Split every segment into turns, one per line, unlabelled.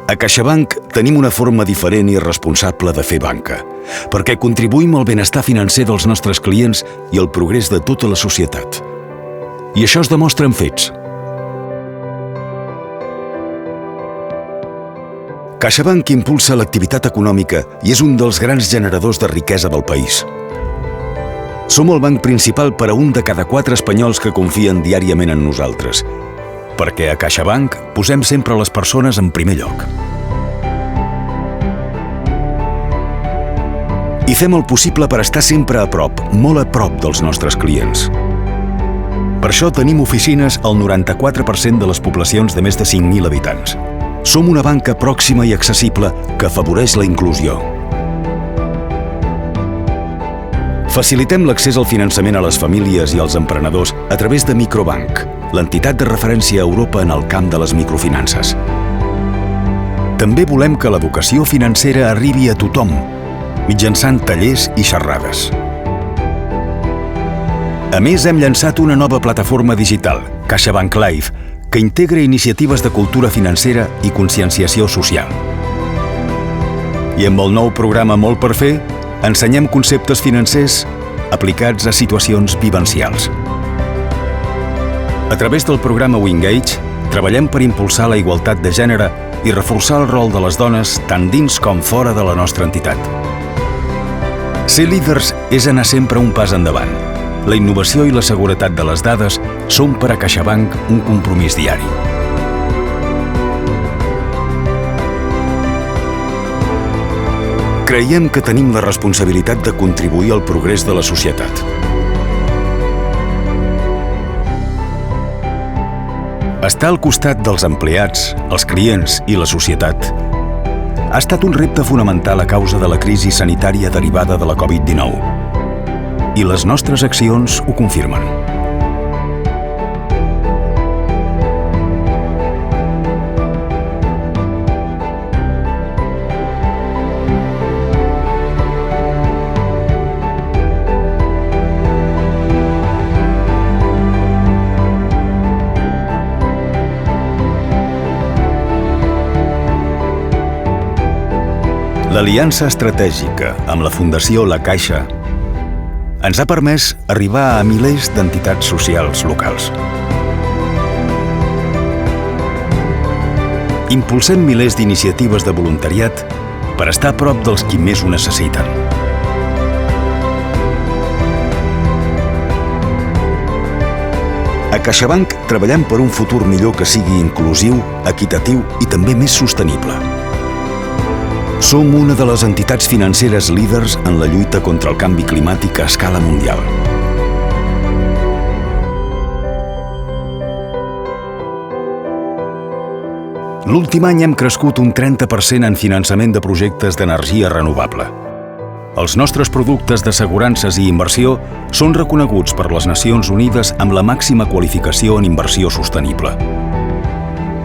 A CaixaBank tenim una forma diferent i responsable de fer banca, perquè contribuïm al benestar financer dels nostres clients i al progrés de tota la societat. I això es demostra amb fets. CaixaBank impulsa l'activitat econòmica i és un dels grans generadors de riquesa del país. Som el banc principal per a 1 de cada 4 espanyols que confien diàriament en nosaltres, perquè a CaixaBank posem sempre les persones en primer lloc. I fem el possible per estar sempre a prop, molt a prop dels nostres clients. Per això tenim oficines al 94% de les poblacions de més de 5.000 habitants. Som una banca pròxima i accessible que afavoreix la inclusió. Facilitem l'accés al finançament a les famílies i als emprenedors a través de Microbank, l'entitat de referència a Europa en el camp de les microfinances. També volem que l'educació financera arribi a tothom, mitjançant tallers i xerrades. A més, hem llançat una nova plataforma digital, CaixaBank Live, que integra iniciatives de cultura financera i conscienciació social. I amb el nou programa Molt per fer, ensenyem conceptes financers aplicats a situacions vivencials. A través del programa Wingage, treballem per impulsar la igualtat de gènere i reforçar el rol de les dones tant dins com fora de la nostra entitat. Ser líders és anar sempre un pas endavant. La innovació i la seguretat de les dades són per a CaixaBank un compromís diari. Creiem que tenim la responsabilitat de contribuir al progrés de la societat. Estar al costat dels empleats, els clients i la societat ha estat un repte fonamental a causa de la crisi sanitària derivada de la Covid-19. I les nostres accions ho confirmen. L'aliança estratègica amb la Fundació La Caixa ens ha permès arribar a milers d'entitats socials locals. Impulsem milers d'iniciatives de voluntariat per estar a prop dels qui més ho necessiten. A CaixaBank treballem per un futur millor que sigui inclusiu, equitatiu i també més sostenible. Som una de les entitats financeres líders en la lluita contra el canvi climàtic a escala mundial. L'últim any hem crescut un 30% en finançament de projectes d'energia renovable. Els nostres productes d'assegurances i inversió són reconeguts per les Nacions Unides amb la màxima qualificació en inversió sostenible.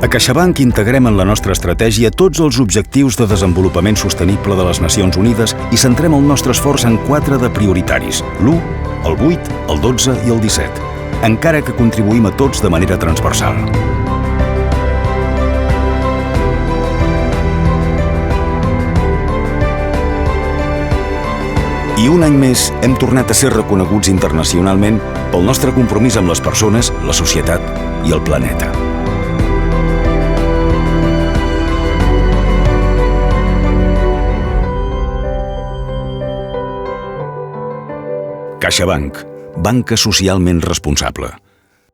A CaixaBank integrem en la nostra estratègia tots els objectius de desenvolupament sostenible de les Nacions Unides i centrem el nostre esforç en 4 de prioritaris, l'1, el 8, el 12 i el 17, encara que contribuïm a tots de manera transversal. I un any més hem tornat a ser reconeguts internacionalment pel nostre compromís amb les persones, la societat i el planeta. CaixaBank, banca socialment responsable.